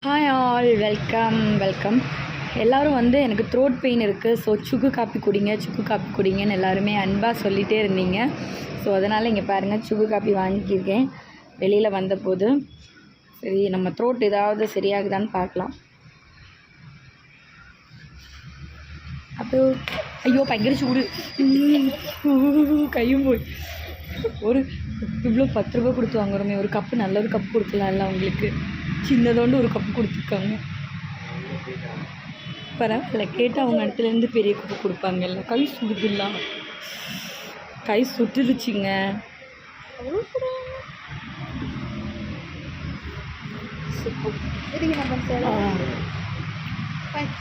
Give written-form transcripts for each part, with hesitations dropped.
Hi all, welcome. எல்லோரும் எனக்கு throat pain இருக்குது, ஸோ சுக்கு காப்பி குடிங்கன்னு எல்லாருமே அன்பாக சொல்லிகிட்டே இருந்தீங்க. ஸோ அதனால் இங்கே பாருங்கள், சுக்கு காப்பி வாங்கியிருக்கேன். வெளியில் வந்தபோது சரி நம்ம த்ரோட் ஏதாவது சரியாகுதான்னு பார்க்கலாம். அப்போ ஐயோ பயங்கர சூடு, கையும் போய் ஒரு இவ்வளோ 10 ரூபா கொடுத்து வாங்குறோமே, ஒரு கப்பு நல்ல கப்பு கொடுக்கலாம்ல. அவங்களுக்கு சின்னதோண்டு ஒரு கப்பு கொடுத்துருக்காங்க, பரவாயில்ல. கேட்டால் அவங்க இடத்துலேருந்து பெரிய கப்பு கொடுப்பாங்கல்ல. கை சுடுதுல்ல, கை சுட்டுருச்சுங்க.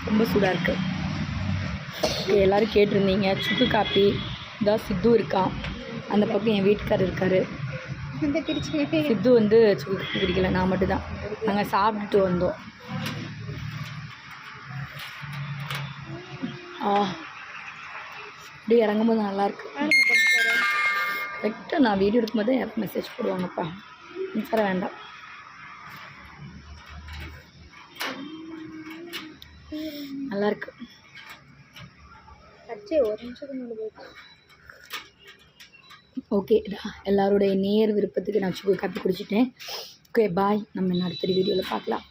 ரொம்ப சூடாக இருக்குது. எல்லோரும் கேட்டிருந்தீங்க சுக்கு காப்பி. இதான் சித்து இருக்கான், அந்த பக்கம் என் வீட்டுக்காரர் இருக்கார். சித்து சுக்கு காப்பி குடிக்கல, நான் மட்டும்தான். நாங்கள் சாப்பிட்டுட்டு வந்தோம். அப்படியே இறங்கும்போது நல்லாயிருக்கு. கரெக்டாக நான் வீடியோ எடுக்கும்போது எனக்கு மெசேஜ் போடுவாங்கப்பா, மின்சாரம் வேண்டாம். நல்லாயிருக்கு. ஓகே, எல்லாருடைய நேர் விருப்பத்துக்கு நான் சுக்கு காப்பி குடிச்சிட்டேன். ஓகே பாய், நம்ம அடுத்த வீடியோவில் பார்க்கலாம்.